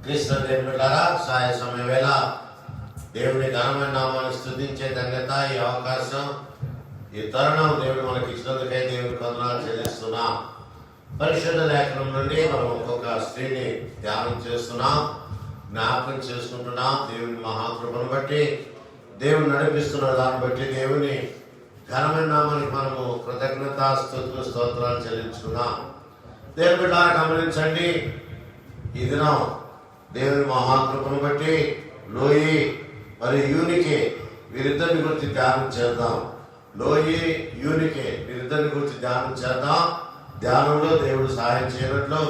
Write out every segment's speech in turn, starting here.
క్రీస్తు దేవులారా, సాయ సమయ వేళ దేవుని ఘనమైన నామాన్ని స్తుతించే ధన్యత, ఈ అవకాశం, ఈ తరుణం దేవుడు మనకి ఇచ్చినందుకై దేవునికి వందనాలు చెల్లిస్తున్నాం. పరిశుద్ధ లేఖనం నుండి మనం ఒక్కొక్క స్త్రీని ధ్యానం చేస్తున్నాం, జ్ఞాపకం చేసుకుంటున్నాం. దేవుని మహాకృపను బట్టి, దేవుని నడిపిస్తున్న దాన్ని బట్టి దేవుని ఘనమైన నామానికి మనము కృతజ్ఞత స్తుతులు స్తోత్రాలు చెల్లించుకున్నాం. దేవుని బిడ్డలారా గమనించండి, ఈ దినం దేవుని మహాకృపను బట్టి లోయి మరియు యూనికే వీరిద్దరిని గురించి ధ్యానం చేద్దాం. లోయి, యూనికే వీరిద్దరిని గురించి ధ్యానం చేద్దాం. ధ్యానంలో దేవుడు సహాయం చేయనట్లు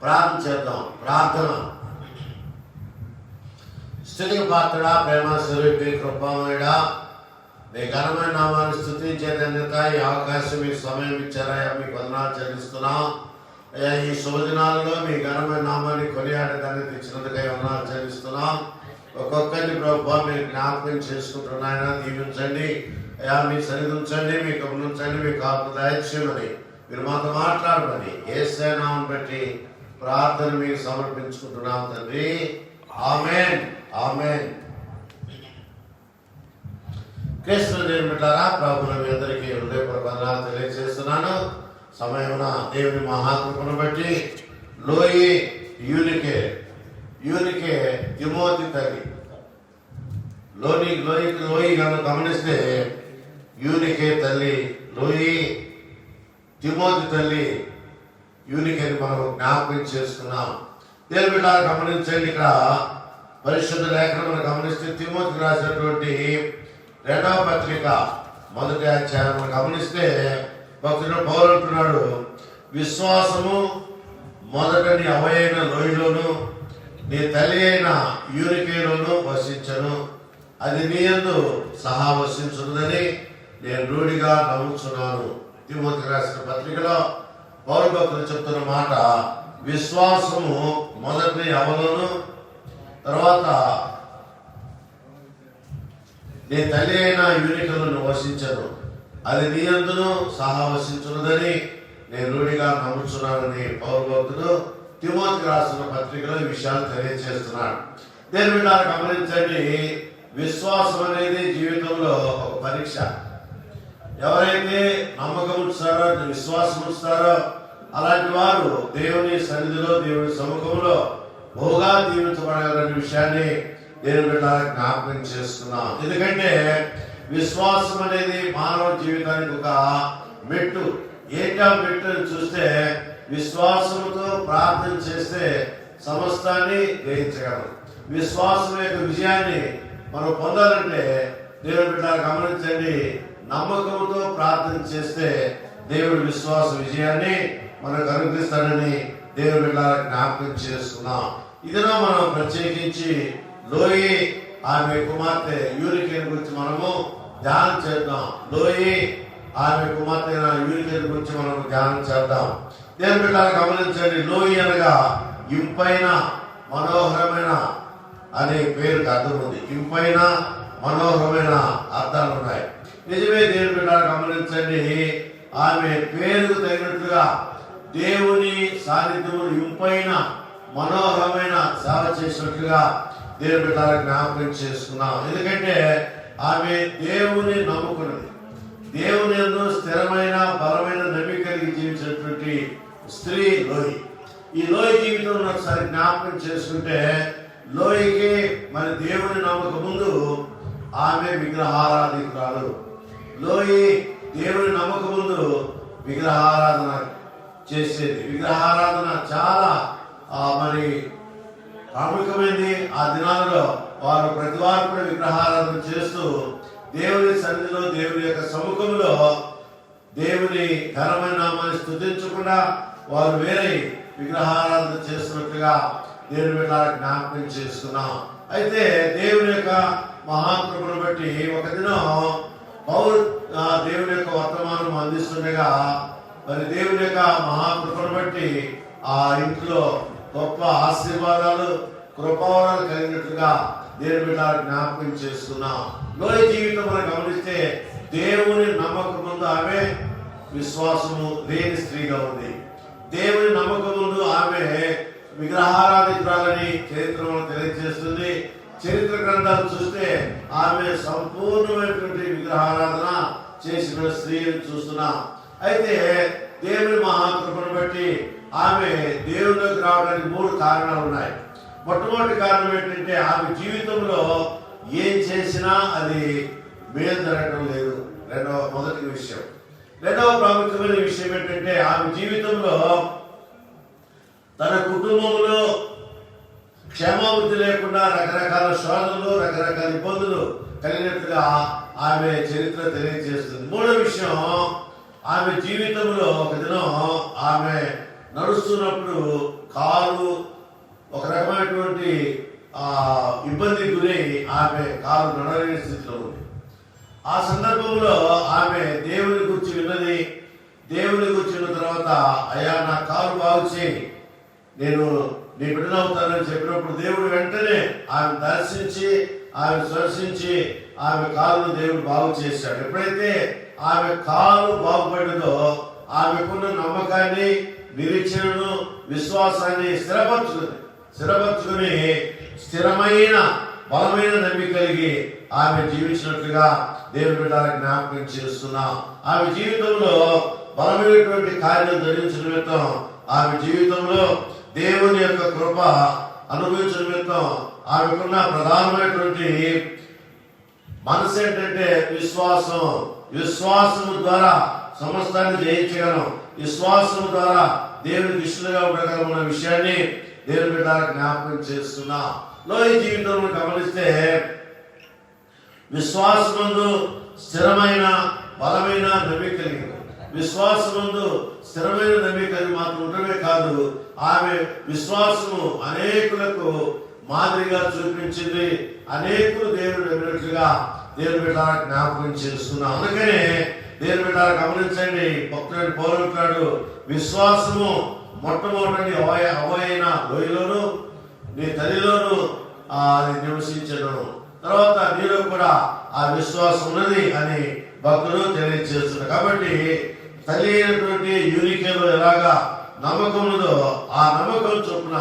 ప్రార్థన చేద్దాం. ప్రార్థన. స్తుతికి పాత్రుడా, ప్రేమ స్వరూపి, కృపామయుడా, మీ ఘనమైన నామాన్ని స్తుతించే ధన్యత, ఈ అవకాశం, మీ సమయం ఇచ్చారయ్యా, మీకు వందనాలు చెల్లిస్తున్నాం. అయ్యా, ఈ శుభదినాలలో మీ ఘనమైన నామాన్ని కొనియాడే ధన్యత ఇచ్చినందుకై వందనాలు చెల్లిస్తున్నాం. ఒక్కొక్కరిని ప్రభువా మీరు జ్ఞాపకం చేసుకుంటున్నాయన దీవించండి అయ్యా, మీ సన్నిధి ఉంచండి, మీ గమనించండి, మీ కాపు దయచేయమని, మీరు మాతో మాట్లాడమని యేసు నామమును బట్టి ప్రార్థన మీకు సమర్పించుకుంటున్నాం తండ్రి. ఆమేన్, ఆమేన్. క్రీస్తు దేవుని బిడ్డలారా, ప్రభువుల మీ అందరికీ హృదయపూర్వక వందనాలు తెలియజేస్తున్నాను. సమయమున దేవుని మహాకృపను బట్టి లోయి, యూనికే తిమోతి తల్లి. లోయి గమనిస్తే యూనికే తల్లి లోయి, తిమోతి తల్లి యూనికేని మనం జ్ఞాపకం చేసుకున్నాం. దేవుని బిడ్డలారా గమనించండి, ఇక్కడ పరిశుద్ధ లేఖనం గమనిస్తే తిమోతికి రాసినటువంటి 2వ పత్రిక 1వ అధ్యాయం గమనిస్తే భక్తుడు పౌలు అంటున్నాడు, విశ్వాసము మొదట నీ అవయైన లోయలోను నీ తల్లి అయిన యూనికేలోను వసించను, అది నీ యందు సహా వసించున్నదని నేను రూఢిగా నమ్ముచున్నాను. తిమోతికి రాసిన పత్రికలో పౌలు భక్తులు చెప్తున్న మాట, విశ్వాసము మొదటి అవలోను, తర్వాత నీ తల్లి అయిన యూనికేలోను వసించను, అది నీ యందును సహా వసించున్నదని నేను రూఢిగా నమ్ముచున్నానని పౌలు భక్తుడు తిమోతికి రాసిన పత్రికలో ఈ విషయాలు తెలియజేస్తున్నాడు. దేని మీద గమనించండి, విశ్వాసం అనేది జీవితంలో ఒక పరీక్ష. ఎవరైతే నమ్మకం ఉంచుతారో, విశ్వాసం ఉంచుతారో అలాంటి వారు దేవుని సన్నిధిలో, దేవుని సముఖంలో బహుగా దీవించబడాలనే విషయాన్ని దేవుని బిడ్డలకు జ్ఞాపకం చేస్తున్నాం. ఎందుకంటే విశ్వాసం అనేది మానవ జీవితానికి ఒక మెట్టు. ఏంటా మెట్టు చూస్తే, విశ్వాసంతో ప్రార్థన చేస్తే సమస్తాన్ని గ్రహించగలం. విశ్వాసం యొక్క విజయాన్ని మనం పొందాలంటే దేవుని బిడ్డలు గమనించండి, నమ్మకంతో ప్రార్థన చేస్తే దేవుడి విశ్వాస విజయాన్ని మనకు అనుగ్రహిస్తాడని దేవుని బిడ్డలకు జ్ఞాపకం చేసుకున్నాం. ఇదిలో మనం ప్రత్యేకించి లోయి, ఆమె కుమార్తె యూనికేని గురించి మనము ధ్యానం చేద్దాం. లోయి, ఆమె కుమార్తె యూనికేని గురించి మనం ధ్యానం చేద్దాం. దేవుని బిడ్డలు గమనించండి, లోయి అనగా ఇంపైన, మనోహరమైన అనే పేరుకి అర్థం ఉంది. ఇంపైన, మనోహరమైన అర్థాలు ఉన్నాయి. నిజమే. దేవుని బిడ్డలు గమనించండి, ఆమె పేరుకు తగినట్లుగా దేవుని సాన్నిధ్యమును ఇంపైన, మనోహరమైన సేవ చేసినట్లుగా దేవుని బిడ్డలకు జ్ఞాపకం చేసుకున్నాం. ఎందుకంటే ఆమె దేవుని నమ్ముకున్నది, దేవుని యందు స్థిరమైన బలమైన నమ్మిక కలిగి జీవించినటువంటి స్త్రీ లోయి. ఈ లోయి జీవితంలో ఒకసారి జ్ఞాపకం చేసుకుంటే, లోయికి మరి దేవుని నమ్మక ముందు ఆమె విగ్రహారాధికురాలు. లోయి దేవుని నమ్మక ముందు విగ్రహారాధన చేసేది. విగ్రహారాధన చాలా మరి ప్రాముఖ్యమైనది. ఆ దినాలలో వారు ప్రతి వారు కూడా విగ్రహారాధన చేస్తూ దేవుని సన్నిధిలో, దేవుని యొక్క సముఖంలో దేవుని ఘనమైన నామాన్ని స్తుతించకుండా వారు వేరే విగ్రహారాధన చేస్తున్నట్లుగా దేవుని బిడ్డలకు జ్ఞాపకం చేసుకున్నాం. అయితే దేవుని యొక్క మహాకృపను బట్టి ఒక దినం పౌలు దేవుని యొక్క వర్తమానం అందిస్తుండగా, మరి దేవుని యొక్క మహాకృపను బట్టి ఆ ఇంట్లో గొప్ప ఆశీర్వాదాలు, కృపావరాలు కలిగినట్లుగా దేవుని బిడ్డలకు జ్ఞాపకం చేసుకున్నాం. లోయ జీవితం మనం గమనిస్తే దేవుని నమ్మకం ముందు ఆమె విశ్వాసము లేని స్త్రీగా ఉంది. దేవుని నమ్మకం ముందు ఆమె విగ్రహారాధికురాలని చరిత్ర మనకు తెలియజేస్తుంది. చరిత్ర గ్రంథాలు చూస్తే ఆమె సంపూర్ణమైనటువంటి విగ్రహారాధన చేసిన స్త్రీని చూస్తున్నాం. అయితే దేవుని మహాకృపను బట్టి ఆమె దేవునికి రావడానికి 3 కారణాలు ఉన్నాయి. మొట్టమొదటి కారణం ఏంటంటే ఆమె జీవితంలో ఏం చేసినా అది మేలు జరగడం లేదు. మొదటి విషయం. రెండవ ప్రాముఖ్యమైన విషయం ఏంటంటే ఆమె జీవితంలో తన కుటుంబంలో క్షేమాభివృద్ధి లేకుండా రకరకాల శోధనలు, రకరకాల ఇబ్బందులు కలిగినట్టుగా ఆమె చరిత్ర తెలియజేస్తుంది. మూడో విషయం, ఆమె జీవితంలో ఒక దినం ఆమె నడుస్తున్నప్పుడు కాలు ఒక రకమైనటువంటి ఇబ్బంది గురై ఆమె కాలు నడలేని స్థితిలో ఉంది. ఆ సందర్భంలో ఆమె దేవుని గురించి విన్నది. దేవుని గురించి విన్న తర్వాత, అయ్యా నా కాలు బాగు చేయి, నేను నీ బిడ్డనవుతానని చెప్పినప్పుడు దేవుడు వెంటనే ఆమె దర్శించి ఆమె స్పర్శించి ఆమె కాలును దేవుడు బాగు చేశాడు. ఎప్పుడైతే ఆమె కాలు బాగుపడిందో ఆమెకున్న నమ్మకాన్ని, నిరీక్షణను, విశ్వాసాన్ని స్థిరపరచుకుని స్థిరమైన బలమైన నమ్మిక కలిగి ఆమె జీవించినట్లుగా దేవుని బిడ్డలకు జ్ఞాపకం చేస్తున్నాం. ఆమె జీవితంలో బలమైనటువంటి కార్యం ధరించిన నిమిత్తం, ఆమె జీవితంలో దేవుని యొక్క కృప అనుభవించిన నిమిత్తం ఆమెకున్న ప్రధానమైనటువంటి మనసు ఏంటంటే విశ్వాసం. విశ్వాసము ద్వారా సమస్తాన్ని జయించగలం. విశ్వాసం ద్వారా దేవునికి ఇష్టలుగా ఉండగలమన్న విషయాన్ని దేవుని బిడ్డలకు జ్ఞాపకం చేస్తున్నా. ఈ జీవితంలో గమనిస్తే విశ్వాసమందు స్థిరమైన బలమైన నమ్మిక కలిగింది. విశ్వాసమందు స్థిరమైన నమ్మిక మాత్రం ఉండడమే కాదు, ఆమె విశ్వాసము అనేకులకు మాదిరిగా చూపించింది. అనేకులు దేవుని నమ్మినట్లుగా దేవుని బిడ్డలకు జ్ఞాపకం చేస్తున్నాం. అందుకనే దేవుని బిడ్డలు గమనించండి, భక్తుడు పౌరుడు, విశ్వాసము మొట్టమొదటి అవైన లోయలోను నీ తల్లిలోను నివసించను, తర్వాత నీలో కూడా ఆ విశ్వాసం ఉన్నది అని భక్తులు తెలియజేస్తున్నారు. కాబట్టి తల్లి అయినటువంటి యూనికేలో ఎలాగా నమ్మకం ఉన్నదో ఆ నమ్మకం చొప్పున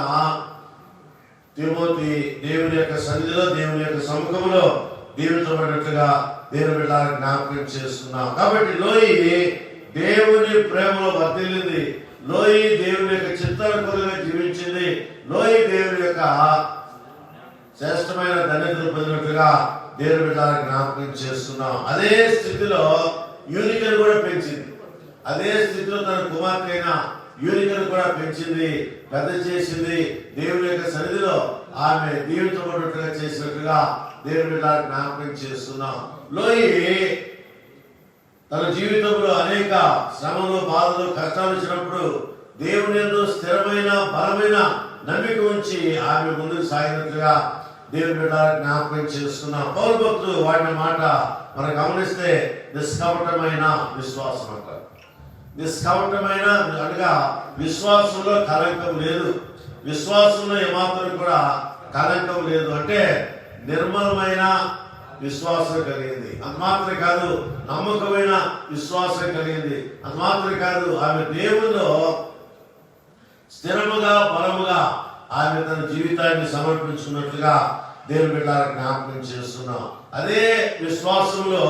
తిమోతి దేవుని యొక్క సన్నిధిలో, దేవుని యొక్క సముఖంలో దీవించబడినట్లుగా దేవుని బిడ్డలకు జ్ఞాపకం చేస్తున్నాం. కాబట్టి లోయి దేవుని ప్రేమలో వర్ధిల్లింది. లోయి దేవుని యొక్క చిత్తానుకూలంగా జీవించింది. లోయి దేవుని యొక్క శ్రేష్టమైన ధన్యతలు పొందినట్లుగా దేవుని బిడ్డలకు జ్ఞాపకం చేస్తున్నాం. అదే స్థితిలో యూనికను కూడా పెంచింది. అదే స్థితిలో తన కుమార్తె అయిన యూనికను కూడా పెంచింది, పెద్ద చేసింది. దేవుని యొక్క సన్నిధిలో ఆమె దీవించబడినట్లుగా చేసినట్లుగా దేవుని బిడ్డలకు జ్ఞాపకం చేస్తున్నాం. లోయి తన జీవితంలో అనేక శ్రమలు, బాధలు, కష్టాలు వచ్చినప్పుడు దేవుని యందు స్థిరమైన బలమైన నమ్మిక ఉంచి ఆమె ముందుకు సాగినట్లుగా దేవుని బిడ్డలకు జ్ఞాపకం చేస్తున్నాం. పౌరు భక్తులు వాడిన మాట మనం గమనిస్తే నిష్కపటమైన విశ్వాసం అంటారు. నిష్కపటమైన అనగా విశ్వాసంలో కలంకం లేదు. విశ్వాసంలో ఏమాత్రం కూడా కలంకం లేదు. అంటే నిర్మలమైన విశ్వాసం కలిగింది. అంత మాత్రమే కాదు, నమ్మకమైన విశ్వాసం కలిగింది. అంత మాత్రమే కాదు, ఆమె దేవుల్లో స్థిరముగా బలముగా ఆమె తన జీవితాన్ని సమర్పించుకున్నట్లుగా దేవుని బిడ్డలకు జ్ఞాపకం చేస్తున్నాం. అదే విశ్వాసంలో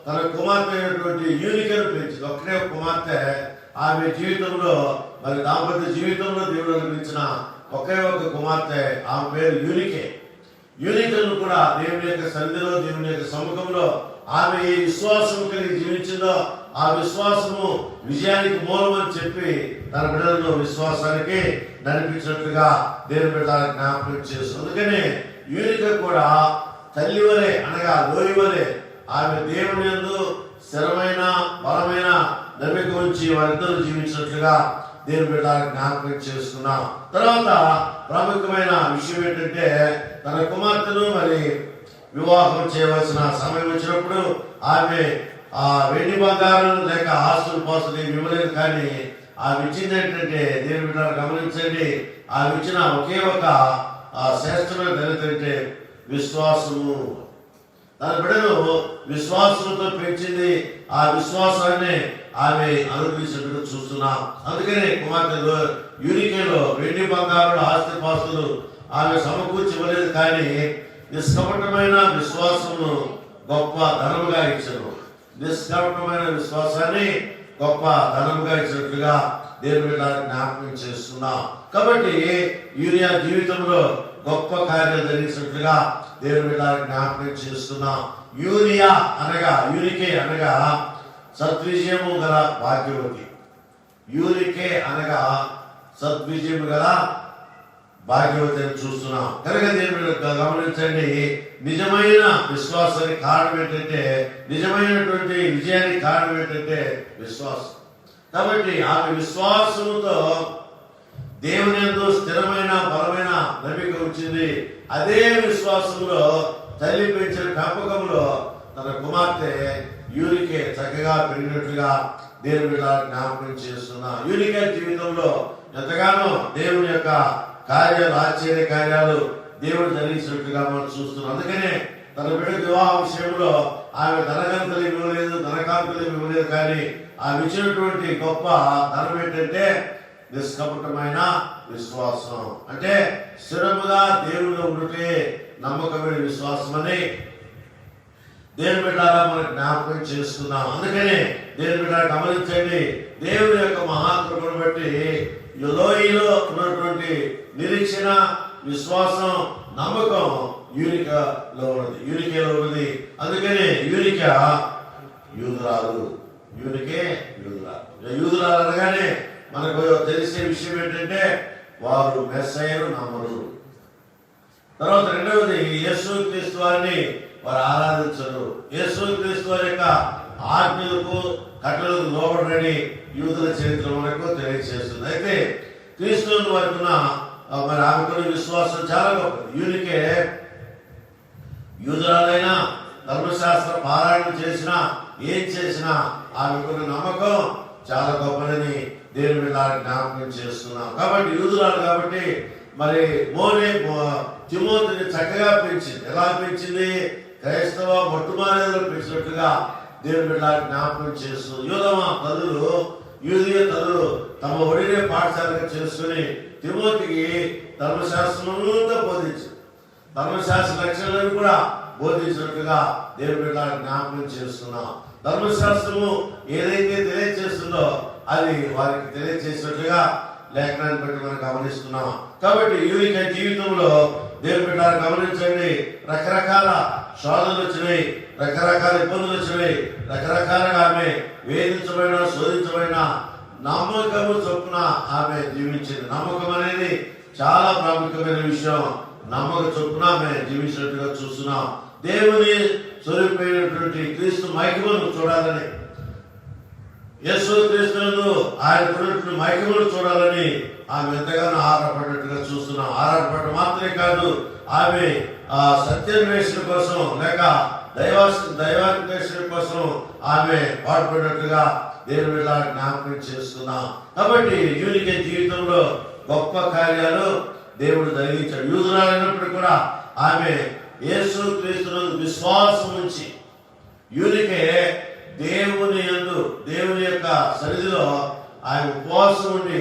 తన కుమార్తె అయినటువంటి యూనికను పెంచింది. ఒక్కడే కుమార్తె. ఆమె జీవితంలో మరి దాంపత్య జీవితంలో దేవుడు అనుగ్రహించిన ఒకే ఒక కుమార్తె, ఆమె పేరు యూనికే. యూనికను కూడా దేవుని యొక్క సన్నిధిలో, దేవుని యొక్క సముఖంలో ఆమె ఏ విశ్వాసం కలిగి జీవించిందో ఆ విశ్వాసము విజయానికి మూలం అని చెప్పి తన బిడ్డలను విశ్వాసానికి నడిపించినట్లుగా దేవుని బిడ్డలకు జ్ఞాపకం చేస్తుంది. అందుకనే యూనిక కూడా తల్లి వలె అనగా లోయి వలె ఆమె దేవుని యందు స్థిరమైన బలమైన నమ్మిక ఉంచి వారిద్దరూ జీవించినట్లుగా దేవుని బిడ్డలకు జ్ఞాపకం చేస్తున్నాం. తర్వాత ప్రాముఖ్యమైన విషయం ఏంటంటే తన కుమార్తెను మరి వివాహం చేయవలసిన సమయం వచ్చినప్పుడు ఆమె ఆ వెండి బంగారం లేక ఆస్తులు పోస్తులు ఇవ్వలేదు. కానీ ఆమె ఇచ్చింది ఏంటంటే దేవుని బిడ్డలు గమనించండి, ఆమె ఇచ్చిన ఒకే ఒక శ్రేష్టమైన ధన్యత అంటే విశ్వాసము. తన బిడ్డను విశ్వాసంతో పెంచింది. ఆ విశ్వాసాన్ని ఆమె అనుగ్రహించినట్టుగా చూస్తున్నాం. అందుకనే కుమార్తె యూనికేలో వెండి బంగారుల ఆస్తిపాస్తులు ఆమె సమకూర్చివ్వలేదు, కానీ నిష్కపటమైన విశ్వాసమును గొప్ప ధనముగా ఇచ్చను. నిష్కపటమైన విశ్వాసాన్ని గొప్ప ధనముగా ఇచ్చినట్లుగా దేవుని జ్ఞాపకం చేస్తున్నాం. కాబట్టి యూరియా జీవితంలో గొప్ప కార్యాలు జరిగినట్లుగా దేవుని జ్ఞాపకం చేస్తున్నాం. యూనికే అనగా సద్విజయము గల భాగ్యవతి. యూనికే అనగా సద్విజయము గల భాగ్యవతి అని చూస్తున్నాం. కనుక దేవుని గమనించండి, నిజమైన విశ్వాసానికి కారణం ఏంటంటే, నిజమైనటువంటి విజయానికి కారణం ఏంటంటే విశ్వాసం. కాబట్టి ఆమె విశ్వాసంతో దేవుని యందు స్థిరమైన బలమైన నమ్మిక వచ్చింది. అదే విశ్వాసంలో తల్లి పెంచిన పెంపకంలో తన కుమార్తె యూనికే చక్కగా పెరిగినట్లుగా దేవుని జ్ఞాపకం చేస్తున్నా. యూనికే జీవితంలో ఎంతగానో దేవుని యొక్క కార్యాలు, ఆశ్చర్య కార్యాలు దేవుడు జరిగించినట్టుగా మనం చూస్తున్నాం. అందుకనే తన బిడ్డ వివాహ విషయంలో ఆమె ధనగంతలు ఇవ్వలేదు, ధనకాంతులు ఇవ్వలేదు, కానీ ఆమె ఇచ్చినటువంటి గొప్ప ధనం ఏంటంటే నిష్కపటమైన విశ్వాసం. అంటే స్థిరముగా దేవుడిలో ఉంటే నమ్మకమైన విశ్వాసం అని దేవుని బిడ్డగా మనం జ్ఞాపకం చేసుకున్నాం. అందుకనే దేవుని బిడ్డ గమనించండి, దేవుని యొక్క మహాకృపను బట్టి యోలోయిలో ఉన్నటువంటి నిరీక్షణ, విశ్వాసం, నమ్మకం యూనికేలో ఉన్నది. అందుకనే యూనికే యూదురాలు. యూదురాలు అనగానే మనకు తెలిసే విషయం ఏంటంటే వారు మెస్సయ్యను నమ్మరు. తర్వాత రెండవది, యేసుక్రీస్తు వారిని వారు ఆరాధించరు. యేసుక్రీస్తు వారి యొక్క ఆజ్ఞలకు కట్టలకు లోబడని యూదుల చరిత్ర మనకు తెలియజేస్తుంది. అయితే క్రీస్తువుని వారికి ఉన్న మరి ఆమెకున్న విశ్వాసం చాలా గొప్పది. యూనికే యూదురాలైనా ధర్మశాస్త్ర పారాయణం చేసినా ఏం చేసినా ఆమెకున్న నమ్మకం చాలా గొప్పదని దేవుని మీద జ్ఞాపకం చేస్తున్నాం. కాబట్టి యూదురాలు కాబట్టి మరి తిమోతిని చక్కగా పెంచింది. ఎలా పెంచింది? క్రైస్తవ మొట్టమొదటిలో పెంచినట్టుగా దేవుని మీద జ్ఞాపకం చేస్తూ యూదీయ తల్లులు తమ ఒడినే పాఠశాలగా చేసుకుని తిమోతికి ధర్మశాస్త్రమంతా బోధించింది. ధర్మశాస్త్ర లక్షణాలను కూడా బోధించినట్టుగా దేవుని మీద జ్ఞాపకం చేస్తున్నాం. ధర్మశాస్త్రము ఏదైతే తెలియజేస్తుందో అది వారికి తెలియజేసినట్లుగా లేఖనాన్ని బట్టి మనం గమనిస్తున్నాం. కాబట్టి యూనికే జీవితంలో దేవుని బిడ్డ గమనించండి, రకరకాల శోధనలు వచ్చినాయి, రకరకాల ఇబ్బందులు వచ్చినాయి, రకరకాలుగా ఆమె వేధించబడిన, శోధించబడిన నమ్మకము చొప్పున ఆమె జీవించింది. నమ్మకం అనేది చాలా ప్రాముఖ్యమైన విషయం. నమ్మకం చొప్పున ఆమె జీవించినట్టుగా చూస్తున్నాం. దేవుని స్వరూపమైనటువంటి క్రీస్తు మహిమను చూడాలని, యేసు క్రీస్తునందు ఆయన మహిమను చూడాలని ఆమె ఎంతగానో ఆరాటపడినట్టుగా చూస్తున్నాం. ఆరాటపడటం మాత్రమే కాదు, ఆమె సత్యాన్వేషణ కోసం లేక దైవాన్వేషణ కోసం ఆమె పాటుపడినట్టుగా దేవుని మీద జ్ఞాపకం చేస్తున్నాం. కాబట్టి యూనికే జీవితంలో గొప్ప కార్యాలు దేవుడు జరిగించాడు. యూదురాలైనప్పుడు కూడా ఆమె యేసు క్రీస్తునందు విశ్వాసం ఉంచి యూనికే దేవుని యొక్క సన్నిధిలో ఆయన ఉపవాసం ఉండి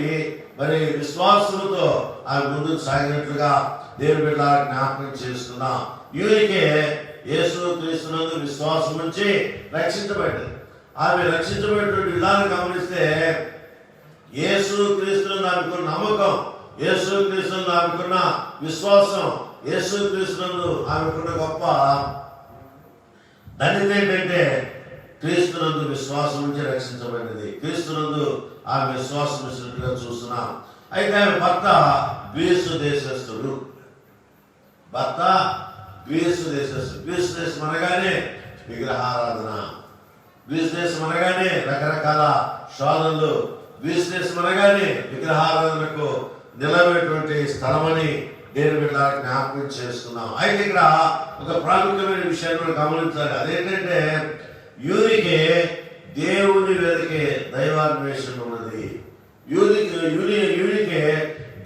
మరి విశ్వాసంతో ఆయన ముందుకు సాగినట్లుగా దేవుని బిడ్డ జ్ఞాపకం చేస్తున్నాం. యూనికే యేసు క్రీస్తునందు విశ్వాసం ఉంచి రక్షించబడ్డది. ఆమె రక్షించబడినటువంటి విధానం గమనిస్తే యేసు క్రీస్తునందు ఆమెకున్న నమ్మకం, యేసు క్రీస్తునందు ఆమెకున్న విశ్వాసం, యేసు క్రీస్తునందు ఆమెకున్న గొప్ప ధన్యత ఏంటంటే క్రీస్తునందు విశ్వాసం నుంచి రక్షించబడినది. క్రీస్తునందు ఆమె విశ్వాసం ఇచ్చినట్టుగా చూస్తున్నాం. అయితే ఆమె భర్త గ్రీసు దేశస్థుడు. గ్రీసు దేశం అనగానే విగ్రహారాధన, గ్రీసు దేశం అనగానే రకరకాల శోధనలు, గ్రీసు దేశం అనగానే విగ్రహారాధనకు నిలబడేటువంటి స్థలమని దేవుని బిడ్డ జ్ఞాపకం చేస్తున్నాం. అయితే ఇక్కడ ఒక ప్రాముఖ్యమైన విషయాన్ని గమనించాలి. అదేంటంటే యూనికే దేవుని వెతికే దైవాన్వేషణ ఉన్నది. యూనికే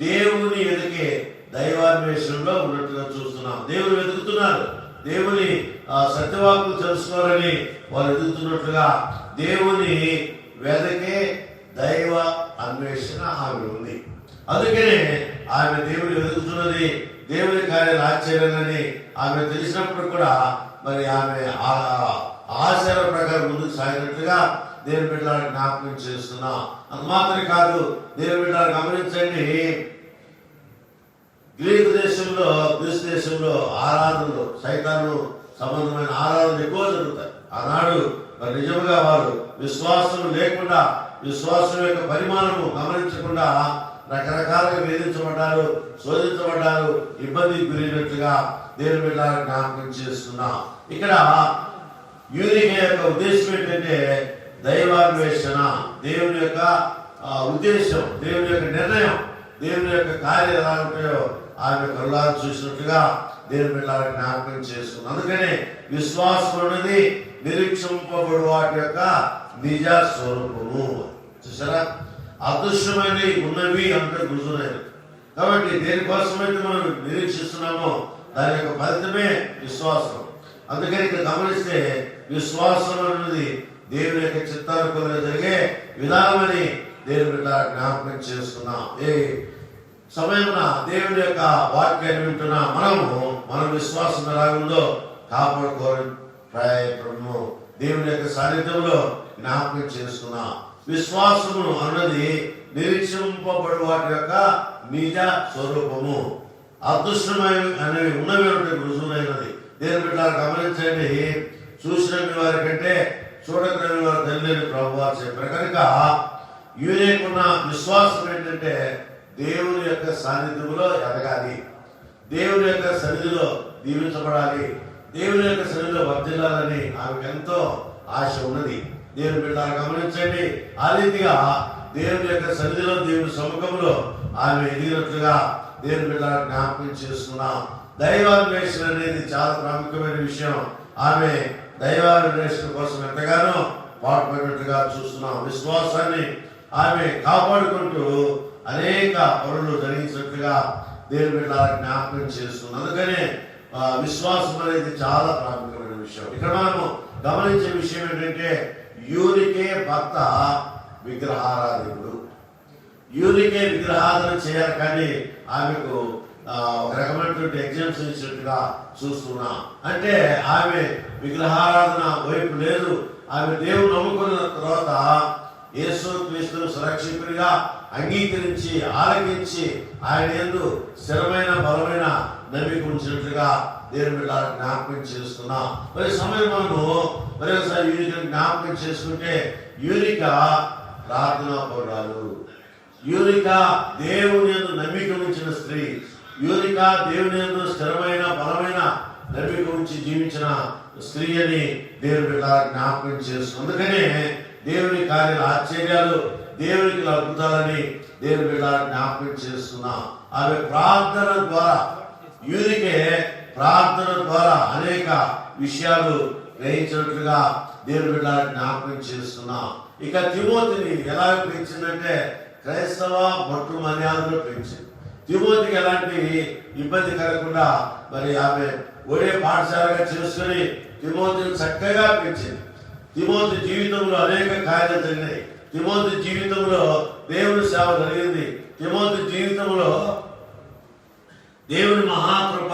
దేవుని వెతికే దైవాన్వేషణలో ఉన్నట్టుగా చూస్తున్నాం. దేవుని వెతుకుతున్నారు, దేవుని దేవుని వెదకే దైవ అన్వేషణ ఆమె ఉంది. అందుకనే ఆమె దేవుని వెతుకుతున్నది, దేవుని కార్యాలు ఆశ్చర్యాలని ఆమె తెలిసినప్పుడు కూడా మరి ఆమె ఆచార ప్రకారం ముందుకు సాగినట్లుగా దేవుని బిడ్డలను జ్ఞాపకం చేస్తున్నా. అది మాత్రమే కాదు, దేవుని బిడ్డలను గమనించండి, గ్రీకు దేశంలో, గ్రీసు దేశంలో ఆరాధనలు, సైతాను సంబంధమైన ఆరాధనలు ఎక్కువ జరుగుతాయి. ఆనాడు మరి నిజంగా వారు విశ్వాసం లేకుండా, విశ్వాసం యొక్క పరిమాణము గమనించకుండా రకరకాలుగా వేధించబడ్డారు, శోధించబడ్డారు, ఇబ్బందికి గురైనట్లుగా దేవుని బిడ్డలను జ్ఞాపకం చేస్తున్నా. ఇక్కడ యూనికే యొక్క ఉద్దేశం ఏంటంటే దైవాన్వేషణ, దేవుని యొక్క ఉద్దేశం, దేవుని యొక్క నిర్ణయం, దేవుని యొక్క కార్యాలు ఎలా ఉంటాయో ఆమె కరుణాలు చూసినట్లుగా దేవుని బిడ్డలను జ్ఞాపకం చేస్తుంది. అందుకనే విశ్వాసం అనేది నిరీక్షింపబడు వాటి యొక్క నిజ స్వరూపము. చూసారా, అదృశ్యమైనవి ఉన్నవి అంటే రుజువునైనవి. కాబట్టి దేనికోసమైతే మనం నిరీక్షిస్తున్నామో దాని యొక్క ఫలితమే విశ్వాసం. అందుకని ఇక్కడ గమనిస్తే విశ్వాసం అనేది దేవుని యొక్క చిత్తానుకూలంగా జరిగే విధానమని దేవుని బిడ్డ జ్ఞాపకం చేస్తున్నాం. ఏ సమయమున దేవుని యొక్క వాక్యాన్ని వింటున్నా మన విశ్వాసం ఎలా ఉందో కాపాడుకోవాలని ప్రయత్నము దేవుని యొక్క సాన్నిధ్యంలో జ్ఞాపకం చేస్తున్నా. విశ్వాసము అన్నది నిరీక్షింపబడు వాటి యొక్క నిజ స్వరూపము. అదృష్టమైన అనేవి ఉన్నవి రుజువునైనది. దేవుని బిడ్డలు గమనించండి, చూసిన వారి కంటే చూడకని వారు తెలియని ప్రభువారు చెప్పారు. కనుక యూనికున్న విశ్వాసం ఏంటంటే దేవుని యొక్క సాన్నిధ్యంలో ఎదగాలి, దేవుని యొక్క సన్నిధిలో దీవించబడాలి, దేవుని యొక్క సన్నిధిలో వర్ధిల్లాలని ఆమెకు ఎంతో ఆశ ఉన్నది. దేవుని బిడ్డలు గమనించండి, ఆ రీతిగా దేవుని యొక్క సన్నిధిలో, దేవుని సముఖంలో ఆమె ఎదిగినట్లుగా దేవుని బిడ్డలు జ్ఞాపకం చేస్తున్నాం. దైవాన్వేషణ అనేది చాలా ప్రాముఖ్యమైన విషయం. ఆమె దైవాన్వేషణ కోసం ఎంతగానో పాటుపడినట్లుగా చూస్తున్నాం. విశ్వాసాన్ని ఆమె కాపాడుకుంటూ అనేక పనులు జరిగించినట్లుగా దేవుని బిడ్డలను జ్ఞాపకం చేస్తుంది. అందుకనే విశ్వాసం అనేది చాలా ప్రాముఖ్యమైన విషయం. ఇక్కడ మనము గమనించే విషయం ఏంటంటే యూనికే భర్త విగ్రహారాధకుడు. యూనికే విగ్రహారాధన చేయాలి, కానీ ఆమెకు ఒక రకమైనటువంటి ఎగ్జామ్షన్ ఇచ్చినట్టుగా చూస్తున్నా. అంటే ఆమె విగ్రహారాధన వైపు లేదు. ఆమె దేవుని నమ్ముకున్న తర్వాత యేసు క్రీస్తును సురక్షకుడిగా అంగీకరించి ఆలకించి ఆయన యందు స్థిరమైన బలమైన నమ్మిక ఉంచినట్లుగా దేవుని బిడ్డలను జ్ఞాపకం చేస్తున్నా. మరి సమయం మనము మరొకసారి యూనికను జ్ఞాపకం చేసుకుంటే యూనిక ప్రార్థనా పౌరాలు, యూనిక దేవుని యందు నమ్మిక ఉంచిన స్త్రీ, యూనిక దేవుని యందు స్థిరమైన బలమైన నమ్మిక ఉంచి జీవించిన స్త్రీ అని దేవుని బిడ్డలను జ్ఞాపకం చేస్తుంది. అందుకనే దేవుని కార్యాలు ఆశ్చర్యాలు, దేవునికి అద్భుతాలని దేవుని బిడ్డలను జ్ఞాపకం చేస్తున్నా. ఆమె ప్రార్థన ద్వారా, యూనికే ప్రార్థన ద్వారా అనేక విషయాలు గ్రహించినట్లుగా దేవుని బిడ్డలను జ్ఞాపకం చేస్తున్నా. ఇక తిమోతిని ఎలా పెంచిందంటే క్రైస్తవ భట్టు మర్యాదలో పెంచింది. తిమోతికి ఎలాంటి ఇబ్బంది కలగకుండా మరి ఆమె ఒరే పాఠశాలగా చేసుకుని తిమోతిని చక్కగా పెంచింది. తిమోతి జీవితంలో అనేక కార్యాలు జరిగినాయి. తిమోతి జీవితంలో దేవుని సేవ జరిగింది. తిమోతి జీవితంలో దేవుని మహాకృప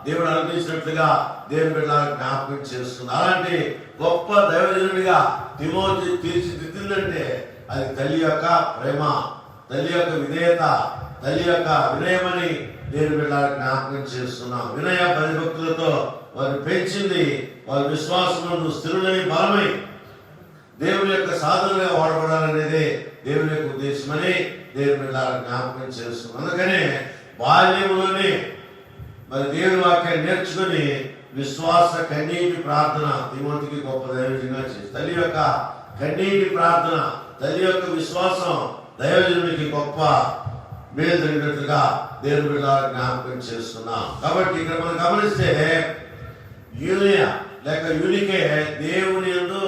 దేవుడు అనుగ్రహించినట్లుగా దేవుని బిడ్డలను జ్ఞాపకం చేస్తుంది. అలాంటి గొప్ప దైవజనుడిగా తిమోతి తీర్చిదిద్దిందంటే అది తల్లి యొక్క ప్రేమ, తల్లి యొక్క విధేయత, తల్లి యొక్క వినయమని దేవుని బిడ్డలను జ్ఞాపకం చేస్తున్నాం. వినయ భయభక్తులతో వారిని పెంచింది. వారి విశ్వాసమును స్థిరులై బలమై దేవుని యొక్క సాధనగా వాడబడాలనేది దేవుని యొక్క ఉద్దేశమని దేవుని బిడ్డలను జ్ఞాపకం చేస్తున్నాం. అందుకనే బాల్యంలోనే మరి దేవుని వాక్యాన్ని నేర్చుకుని విశ్వాస కన్నీటి ప్రార్థన తిమోతికి గొప్ప దైవజనంగా చేసి, తల్లి యొక్క కన్నీటి ప్రార్థన, తల్లి యొక్క విశ్వాసం దైవజనుడికి గొప్ప మేలు జరిగినట్లుగా దేవుని బిడ్డలను జ్ఞాపకం చేస్తున్నాం. కాబట్టి ఇక్కడ మనం గమనిస్తే యూనియా లేక యూనికే దేవుని యందు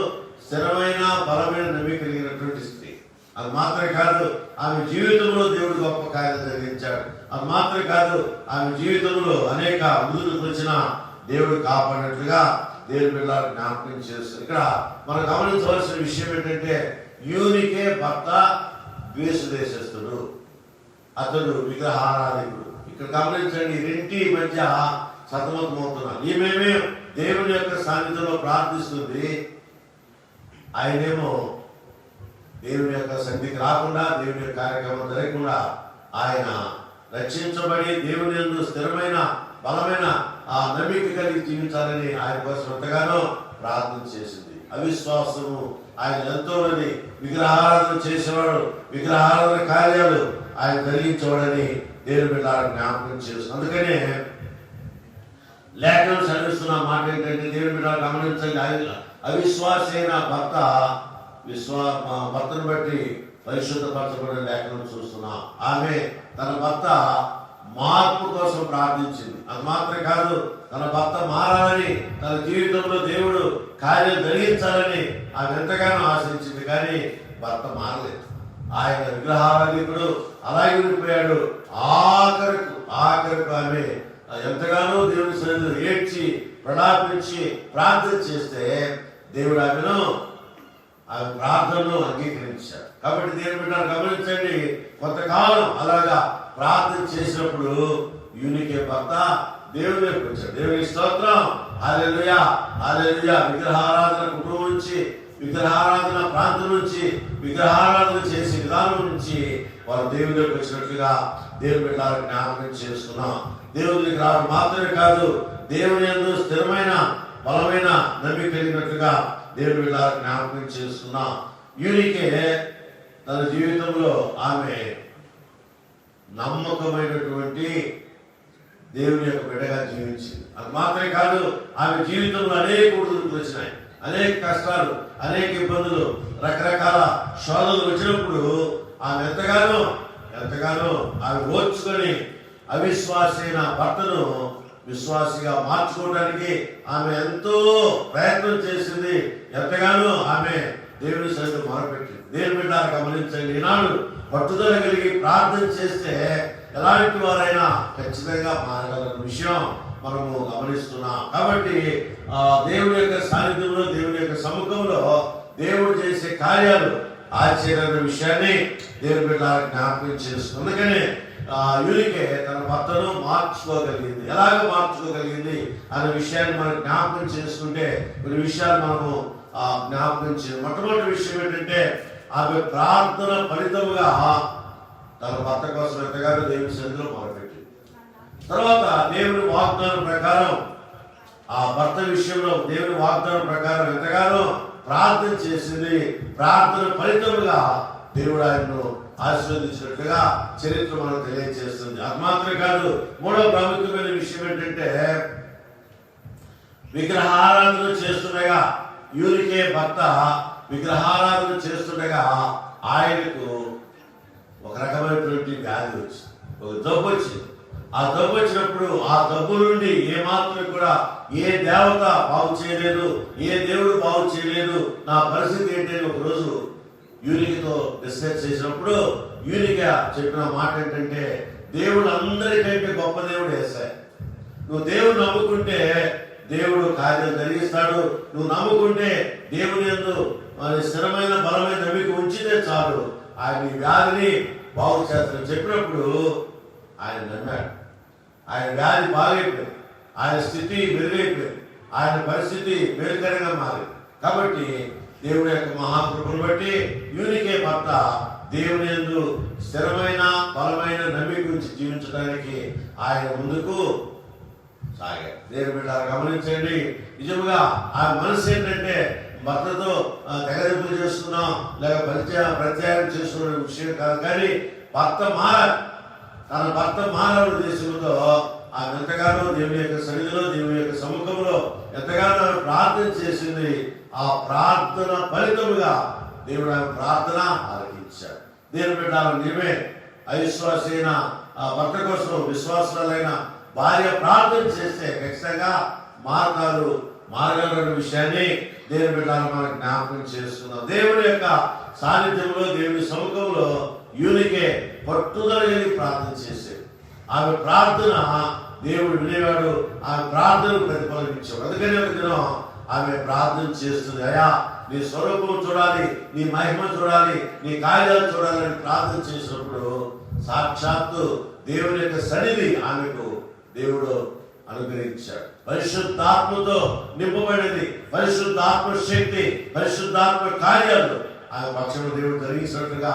స్థిరమైన బలమైన నమ్మిక కలిగినటువంటి స్త్రీ. అది మాత్రమే కాదు, ఆమె జీవితంలో దేవుడు గొప్ప కార్యాలు జరిగించాడు. అది మాత్రమే కాదు, ఆమె జీవితంలో అనేక మృదులకు వచ్చిన దేవుడు కాపాడినట్లుగా దేవుని బిడ్డలను జ్ఞాపకం చేస్తుంది. ఇక్కడ మనం గమనించవలసిన విషయం ఏంటంటే యూనికే భర్త ద్వేష దేశస్థుడు, అతడు విగ్రహారాధికుడు. ఇక్కడ గమనించండి, రెంటి మధ్య సతమతమవుతున్నారు. ఈమెమే దేవుని యొక్క సాన్నిధ్యంలో ప్రార్థిస్తుంది, ఆయనేమో దేవుని యొక్క సన్నిధికి రాకుండా, దేవుని యొక్క కార్యక్రమం జరగకుండా ఆయన రక్షించబడి దేవుని యందు స్థిరమైన బలమైన ఆ నమ్మిక కలిగి జీవించాలని ఆయన కోసం ఎంతగానో ప్రార్థన చేసింది. అవిశ్వాసము ఆయన ఎంతో మంది విగ్రహారాధన చేసేవాడు, విగ్రహారాధన కార్యాలు ఆయన జరిగించేవాడని దేవుని బిడ్డలను జ్ఞాపకం చేస్తుంది. అందుకనే లేఖనం చదివిస్తున్న మాట ఏంటంటే దేవుని బిడ్డలు గమనించండి, అవిశ్వాస అయిన భర్త భర్తను బట్టి పరిశుద్ధపరచబడిన లేఖనం చూస్తున్నాం. ఆమె తన భర్త మార్పు కోసం ప్రార్థించింది. అది మాత్రమే కాదు, తన భర్త మారాలని, తన జీవితంలో దేవుడు కార్యం జరిగించాలని ఆమె ఎంతగానో ఆశించింది. కానీ భర్త మారలేదు. ఆయన విగ్రహారాధికుడు అలాగే ఉండిపోయాడు. ఆఖరకు ఆమె ఎంతగానో దేవుని సన్నిధిలో ఏడ్చి ప్రలాపించి ప్రార్థన చేస్తే దేవుడు ఆమెను ఆమె ప్రార్థనను అంగీకరించాడు. కాబట్టి దేవుని బిడ్డలు గమనించండి, కొంతకాలం అలాగా ప్రార్థన చేసినప్పుడు యూనికే భర్త దేవుని వైపు వచ్చాడు. దేవుని స్తోత్రం, హల్లెలూయా హల్లెలూయా. విగ్రహారాధన కుటుంబం నుంచి, విగ్రహారాధన ప్రాంతం నుంచి, విగ్రహారాధన చేసే విధానం నుంచి వారు దేవుని వైపు వచ్చినట్లుగా దేవుని బిడ్డలను జ్ఞాపకం చేసుకున్నాం. దేవునికి రావడం మాత్రమే కాదు, దేవుని యందు స్థిరమైన బలమైన నమ్మిక కలిగినట్లుగా దేవుని బిడ్డలను జ్ఞాపకం చేసుకున్నాం. యూనికే తన జీవితంలో ఆమె నమ్మకమైనటువంటి దేవుని యొక్క బిడ్డగా జీవించింది. అది మాత్రమే కాదు, ఆమె జీవితంలో అనేక ఒడిదుడుకులు వచ్చినాయి, అనేక కష్టాలు, అనేక ఇబ్బందులు, రకరకాల శోధనలు వచ్చినప్పుడు ఆమె ఎంతగానో ఆమె ఓర్చుకొని అవిశ్వాసైన భర్తను విశ్వాసిగా మార్చుకోవడానికి ఆమె ఎంతో ప్రయత్నం చేసింది. ఎంతగానో ఆమె దేవుని సన్నిధిలో మొరపెట్టింది. దేవుని బిడ్డలు గమనించండి, ఈనాడు పట్టుదల కలిగి ప్రార్థన చేస్తే ఎలాంటి వారైనా ఖచ్చితంగా మారగలన్న విషయం మనము గమనిస్తున్నాం. కాబట్టి దేవుని యొక్క సాన్నిధ్యంలో, దేవుని యొక్క సముఖంలో దేవుడు చేసే కార్యాలు ఆశ్చర్యమైన విషయాన్ని దేవుని బిడ్డలకు జ్ఞాపకం చేస్తుంది. అందుకనే యూనికే తన భర్తను మార్చుకోగలిగింది. ఎలాగ మార్చుకోగలిగింది అనే విషయాన్ని మనం జ్ఞాపకం చేసుకుంటే కొన్ని విషయాలు మనము జ్ఞాపకం చేయాలి. మొట్టమొదటి విషయం ఏంటంటే ఆమె ప్రార్థన ఫలితముగా తన భర్త కోసం ఎంతగానో దేవుని సన్నిధిలో మొదలుపెట్టింది. తర్వాత దేవుని వాగ్దానం ప్రకారం ఆ భర్త విషయంలో దేవుని వాగ్దానం ప్రకారం ఎంతగానో ప్రార్థన చేసింది. ప్రార్థన ఫలితముగా దేవుడు ఆయన్ను ఆశీర్వదించినట్లుగా చరిత్ర మనకు తెలియజేస్తుంది. అది మాత్రమే కాదు, మూడవ ప్రాముఖ్యమైన విషయం ఏంటంటే విగ్రహారాధన చేస్తుండగా యూనికే భర్త విగ్రహారాధన చేస్తుండగా ఆయనకు ఒక రకమైనటువంటి వ్యాధి వచ్చింది, ఒక జబ్బు వచ్చింది. ఆ జబ్బు వచ్చినప్పుడు ఆ జబ్బు నుండి ఏమాత్రం కూడా ఏ దేవత బాగు చేయలేదు, ఏ దేవుడు బాగు చేయలేదు, నా పరిస్థితి ఏంటని ఒకరోజు యూనికతో డిస్కస్ చేసినప్పుడు యూనిక చెప్పిన మాట ఏంటంటే, దేవుడు అందరికంటే గొప్ప దేవుడు యేసయ్య. నువ్వు దేవుడు నమ్ముకుంటే దేవుడు కార్యం జరిగిస్తాడు. నువ్వు నమ్ముకుంటే దేవుని యందు స్థిరమైన బలమైన నమ్మిక ఉంచితే చాలు, ఆయన వ్యాధిని బాగు చేస్తాడని చెప్పినప్పుడు ఆయన నమ్మాడు. ఆయన వ్యాధి బాగైపోయింది, ఆయన స్థితి మెరుగైపోయింది, ఆయన పరిస్థితి మేలుకరంగా మారింది. కాబట్టి దేవుని యొక్క మహాకృపను బట్టి యూనికే భర్త దేవుని యందు స్థిరమైన బలమైన నమ్మిక ఉంచి జీవించడానికి ఆయన ముందుకు సాగారు. దేవుని బిడ్డలు గమనించండి, నిజంగా ఆ మనసు ఏంటంటే భర్తతో తెగదింపులు చేస్తున్నాం లేక ప్రత్యాయం చేస్తున్న విషయం కాదు. కానీ భర్త మారాలి, తన భర్త మానవుడు దేశంలో ఆమె ఎంతగానో దేవుని యొక్క సన్నిధిలో, దేవుని యొక్క సముఖంలో ఎంతగానో ప్రార్థన చేసింది. ఆ ప్రార్థన ఫలితముగా దేవుడు ఆమె ప్రార్థన ఆలకించాడు. దేవుని బిడ్డలు నీవే అవిశ్వాసైన ఆ భర్త కోసం విశ్వాసాలైన భార్య ప్రార్థన చేస్తే ఖచ్చితంగా మారగలన్న విషయాన్ని దేవుని బిడ్డలు మనకు జ్ఞాపకం చేస్తున్నాం. దేవుని యొక్క సాన్నిధ్యంలో, దేవుని సముఖంలో యూనికే పట్టుదల కలిగి ప్రార్థన చేసేది. ఆమె ప్రార్థన దేవుడు వినేవాడు, ఆమె ప్రార్థనకు ప్రతిఫలం ఇచ్చాడు. అందుకనే ఒక దినం ఆమె ప్రార్థన చేస్తుంది. అయ్యా, నీ స్వరూపం చూడాలి, నీ మహిమ చూడాలి, నీ కార్యాలు చూడాలని ప్రార్థన చేసినప్పుడు సాక్షాత్తు దేవుని యొక్క సన్నిధి ఆమెకు దేవుడు అనుగ్రహించాడు. పరిశుద్ధాత్మతో నింపబడింది. పరిశుద్ధాత్మ శక్తి, పరిశుద్ధాత్మ కార్యాలు ఆమె పక్షంలో దేవుడు జరిగినట్లుగా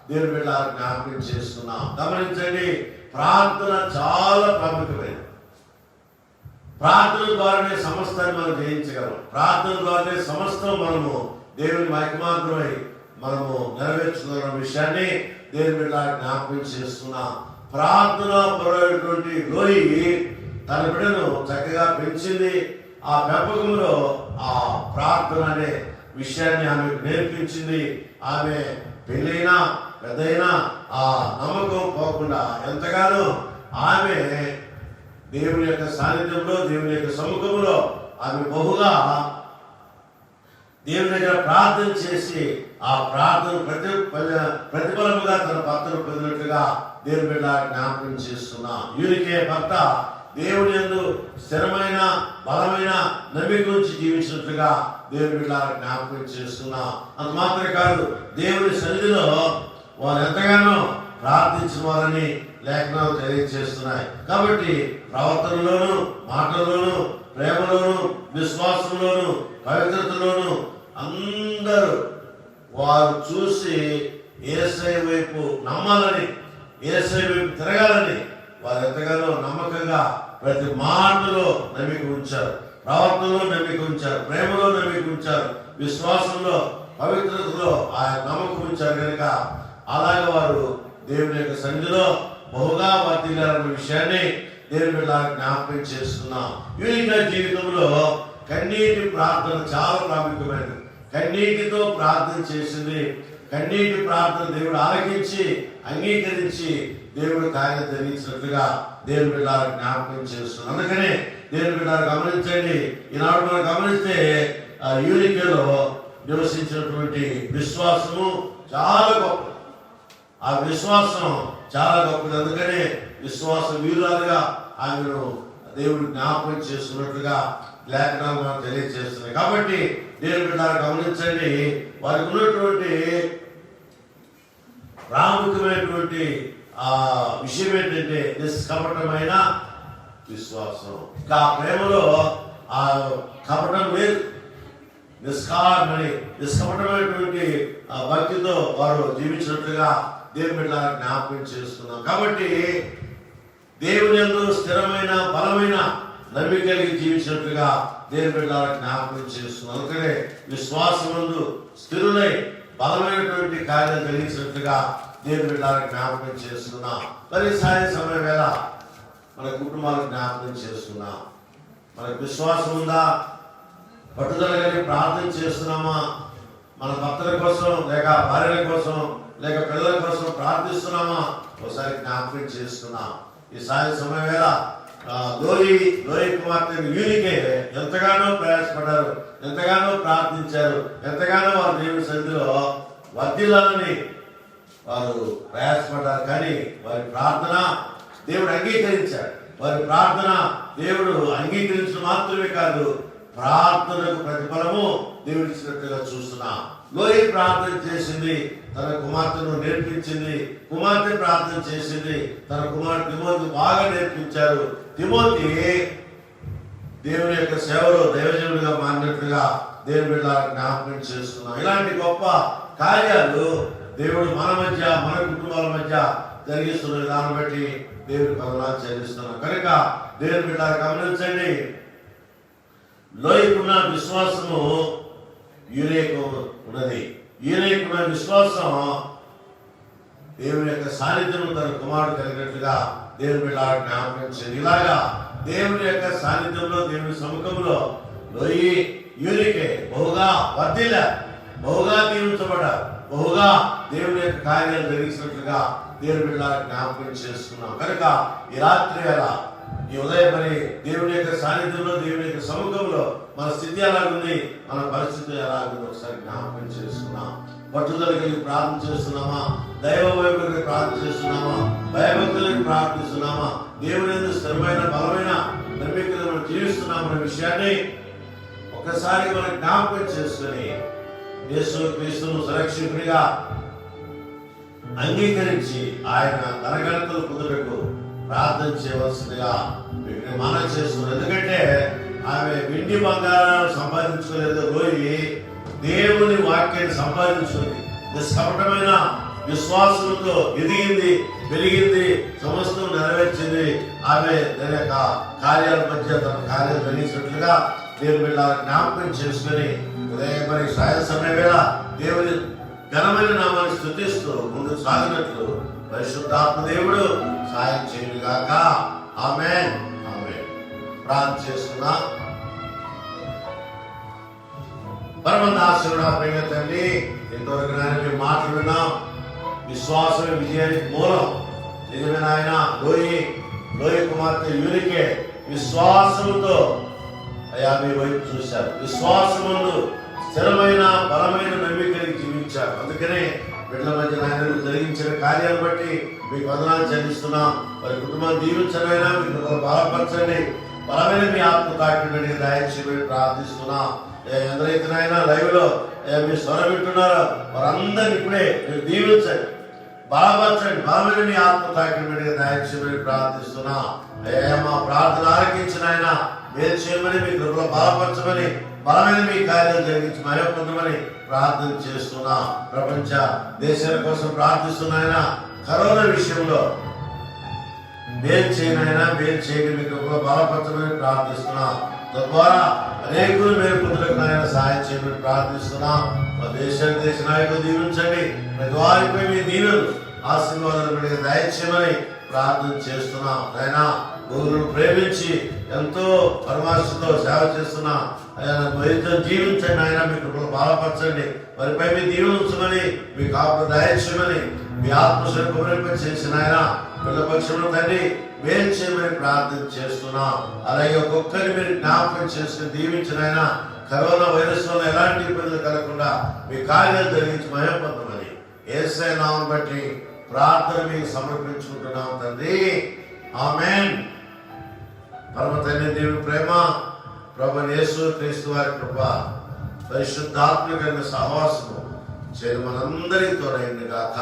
దేవుని బిడ్డ జ్ఞాపకం చేస్తున్నాం. గమనించండి, ప్రార్థన చాలా ప్రాముఖ్యమైనది. ప్రార్థన ద్వారానే సమస్తాన్ని మనం జయించగలం. ప్రార్థన ద్వారానే సమస్తం మనము దేవుని మహిమార్థమై మనము నెరవేర్చుకున్న విషయాన్ని దేవుని బిడ్డ జ్ఞాపకం చేస్తున్నాం. ప్రార్థన పరమైనటువంటి లోయి తన బిడ్డను చక్కగా పెంచింది. ఆ పెంపకంలో ఆ ప్రార్థన అనే విషయాన్ని ఆమెకు నేర్పించింది. ఆమె పెళ్ళైనా పెద్దయినా ఆ నమ్మకం పోకుండా ఎంతగానో ఆమె దేవుని యొక్క సాన్నిధ్యంలో, దేవుని యొక్క సముఖంలో ఆమె బహుగా దేవుని దగ్గర ప్రార్థన చేసి ఆ ప్రార్థన ప్రతిఫలముగా తన భర్తను పొందినట్లుగా దేవుని బిడ్డ జ్ఞాపకం చేస్తున్నా. యూరికే భర్త దేవుని యందు స్థిరమైన బలమైన నమ్మిక నుంచి జీవించినట్లుగా దేవుని బిడ్డ జ్ఞాపకం చేస్తున్నా. అంత మాత్రమే కాదు, దేవుని సన్నిధిలో వారు ఎంతగానో ప్రార్థించిన వారని లేఖనాలు తెలియజేస్తున్నాయి. కాబట్టి ప్రవర్తనలోను, మాటల్లోను, ప్రేమలోను, విశ్వాసంలోను, పవిత్రతలోను అందరూ వారు చూసి యేసయ్య వైపు నమ్మాలని, యేసయ్య వైపు తిరగాలని వారు ఎంతగానో నమ్మకంగా ప్రతి మాటలో నమ్మిక ఉంచారు, ప్రవర్తనలో నమ్మిక ఉంచారు, ప్రేమలో నమ్మిక ఉంచారు, విశ్వాసంలో పవిత్రతలో ఆయన నమ్మకం ఉంచారు. కనుక అలాగే వారు దేవుని యొక్క సన్నిధిలో బహుగా వర్తిల్లారన్న విషయాన్ని దేవుని బిడ్డ జ్ఞాపకం చేస్తున్నాం. యూరికా జీవితంలో కన్నీటి ప్రార్థన చాలా ప్రాముఖ్యమైనది. కన్నీటితో ప్రార్థన చేసింది. కన్నీటి ప్రార్థన దేవుడు ఆలకించి అంగీకరించి దేవుడు కార్యం జరిగించినట్లుగా దేవుని బిడ్డ జ్ఞాపకం చేస్తున్నాం. అందుకనే దేవుని బిడ్డ గమనించండి, ఈనాడు మనం గమనిస్తే ఆ యూరికాలో నివసించినటువంటి విశ్వాసము చాలా గొప్ప. ఆ విశ్వాసం చాలా గొప్పది. అందుకనే విశ్వాస వీరులుగా ఆమెను దేవుడు జ్ఞాపకం చేస్తున్నట్లుగా లేఖనాలు మనకు తెలియజేస్తున్నాయి. కాబట్టి దేవుని బిడ్డ గమనించండి, వారికి ఉన్నటువంటి ప్రాముఖ్యమైనటువంటి ఆ విషయం ఏంటంటే నిష్కపటమైన విశ్వాసం. ఇంకా ఆ ప్రేమలో ఆ కపటం లేదు. నిష్కపటమైనటువంటి భక్తితో వారు జీవించినట్లుగా దేవుని బిడ్డ జ్ఞాపకం చేస్తున్నాం. కాబట్టి దేవుని యందు స్థిరమైన బలమైన నమ్మిక కలిగి జీవించినట్లుగా దేవుని బిడ్డ జ్ఞాపకం చేస్తున్నాం. అందుకనే విశ్వాసమందు స్థిరులై బలమైనటువంటి కార్యాలు కలిగించినట్లుగా దేవుని బిడ్డ జ్ఞాపకం చేస్తున్నాం. మరి సాయం సమయం వేళ మన కుటుంబాలను జ్ఞాపకం చేస్తున్నాం. మనకు విశ్వాసం ఉందా? పట్టుదల కలిగి ప్రార్థన చేస్తున్నామా? మన భర్తల కోసం లేక భార్యల కోసం లేక పిల్లల కోసం ప్రార్థిస్తున్నామా? ఒకసారి జ్ఞాపకం చేస్తున్నాం. ఈ సాయం సమయం వేళ లోయి కుమార్తె యూరికే ఎంతగానో ప్రయాసపడ్డారు, ఎంతగానో ప్రార్థించారు, ఎంతగానో వారు దేవుని సన్నిధిలో వర్ధిల్లాలని వారు ప్రయాసపడ్డారు. కానీ వారి ప్రార్థన దేవుడు అంగీకరించాడు. వారి ప్రార్థన దేవుడు అంగీకరించడం మాత్రమే కాదు, ప్రార్థనకు ప్రతిఫలము దేవుడు ఇచ్చినట్టుగా చూస్తున్నా. లోయి ప్రార్థన చేసింది, తన కుమార్తెను నేర్పించింది. కుమార్తె ప్రార్థన చేసింది, తన కుమారుడు తిమోతి బాగా నేర్పించారు. తిమోతి దేవుని యొక్క సేవలో దైవజనుడిగా మారినట్లుగా దేవుని బిడ్డ జ్ఞాపకం చేస్తున్నాం. ఇలాంటి గొప్ప కార్యాలు దేవుడు మన మధ్య, మన కుటుంబాల మధ్య జరిగిస్తున్న విధానం బట్టి దేవుడి వందనాలు చెల్లిస్తున్నాం. కనుక దేవుని బిడ్డ గమనించండి, లోయకున్న విశ్వాసము యూరియాకు ఉన్నది. యూరియాకున్న విశ్వాసం దేవుని యొక్క సాన్నిధ్యం తన కుమారుడు కలిగినట్లుగా దేవుని బిడ్డ జ్ఞాపకం చేయాలి. ఇలాగా దేవుని యొక్క సాన్నిధ్యంలో, దేవుని సముఖంలో లోయి యూరికే బహుగా వర్ధిల్ల, బహుగా దీవించబడ్డారు, బహుగా దేవుని యొక్క కార్యాలు జరిగినట్లుగా దేవుని బిడ్డ జ్ఞాపకం చేస్తున్నాం. కనుక ఈ రాత్రి వేళ, ఈ ఉదయం మరి దేవుని యొక్క సాన్నిధ్యంలో, దేవుని యొక్క సముఖంలో మన స్థితి ఎలాగుంది, మన పరిస్థితి ఎలాగుంది ఒకసారి జ్ఞాపకం చేస్తున్నాం. పట్టుదల కలిగి ప్రార్థన చేస్తున్నామా? దైవ వైపుకి ప్రార్థన చేస్తున్నామా? భయభక్తులకి ప్రార్థిస్తున్నామా? దేవుని యందు స్థిరమైన బలమైన నమ్మికలను మనం జీవిస్తున్నామనే విషయాన్ని ఒక్కసారి మనం జ్ఞాపకం చేసుకుని యేసు క్రీస్తును సురక్షకుడిగా అంగీకరించి ఆయన తనగణతలు కుదుటకు ప్రార్థన చేయవలసిందిగా వీటిని మనం చేస్తున్నారు. ఎందుకంటే ఆమె వెండి బంగారాలు సంపాదించుకోలేదు, పోయి దేవుని వాక్యాన్ని సంపాదించుకుంది. నిష్కపటమైన విశ్వాసంతో ఎదిగింది, పెరిగింది, సమస్తం నెరవేర్చింది. ఆమె దాని యొక్క కార్యాల మధ్య తన కార్యాలు జరిగినట్లుగా దేవుని బిడ్డ జ్ఞాపకం చేసుకుని మరి సాయ సమయ వేళ దేవుని ఘనమైన నామాన్ని స్తుతిస్తూ ముందుకు సాగినట్లు పరిశుద్ధాత్మ దేవుడు సాయం చేయుగాక. ఆమేన్. ఆమేన్. ప్రార్థన చేసుకున్నా. పరమదాసుడా ప్రియ తండ్రి, ఇంతవరకు నాయన మీ మాటలు విన్నాం. విశ్వాసమే విజయానికి మూలం. నిజమైన ఆయన లోయ కుమార్తె యూనికే విశ్వాసముతో అయ్యా మీ వైపు చూశారు. విశ్వాసముందు స్థిరమైన బలమైన నమ్మికని జీవించారు. అందుకనే బిడ్డల మధ్య నాయన జరిగించిన కార్యాలు బట్టి మీకు వందనాలు చెల్లిస్తున్నాం. వారి కుటుంబాన్ని దీవించడమైనా మీకు బలపరచండి. బలమైన మీ ఆత్మ తాకిడి దయచేసి ప్రార్థిస్తున్నాం. ఎందరైతే నాయన లైవ్ లో మీ స్వరం వింటున్నారో వారందరినీ ఇప్పుడే మీరు దీవించండి, బలపరచండి. బలమైన మీ ఆత్మ తాకిడి దయచేసి ప్రార్థిస్తున్నాం. అయ్యా మా ప్రార్థన ఆలకించిన ఆయన మేలు చేయమని, మీ కృపలో బలపరచమని, బలమైన మీ కార్యాలు జరిగించి మహిమ పొందమని ప్రార్థన చేస్తున్నా. ప్రపంచ దేశాల కోసం ప్రార్థిస్తున్నాయన. కరోనా విషయంలో మేలు చేయనైనా మేలు చేయని మీ కృపలో బలపరచమని ప్రార్థిస్తున్నా. తద్వారా అనేకులు మేలు పొందులకు నాయన సహాయం చేయమని ప్రార్థిస్తున్నా. మా దేశ నాయకులు దీవించండి. ప్రతి వారిపై మీ దీవెనలు ఆశీర్వాదాలు దయచేయమని ప్రార్థన చేస్తున్నాం. ఆయన గురువులను ప్రేమించి ఎంతో పరమాశతో సేవ చేస్తున్నా. ఆయన జీవించండి. ఆయన మీ కృపను బలపరచండి. వారిపై మీ దీవెనలు ఉంచమని, మీ కాపు దయచేయమని, మీ ఆత్మస్వరూపంపై చేసిన ఆయన పిల్లపక్షంలో తండ్రి మేలు చేయమని ప్రార్థన చేస్తున్నా. అలాగే ఒక్కొక్కరిని మీరు జ్ఞాపకం చేసుకుని దీవించిన ఆయన కరోనా వైరస్ వల్ల ఎలాంటి ఇబ్బందులు కలగకుండా మీ కార్యాలు జరిగించి మహిమ పొందమని యేసయ్య నామమును బట్టి ప్రార్థన మీకు సమర్పించుకుంటున్నాం తండ్రి. ఆమేన్. పరమ తండ్రి దేవుని ప్రేమ, ప్రభువైన యేసు క్రీస్తు వారి కృప, పరిశుద్ధాత్మక సహవాసము చేరు మనందరితో గాక.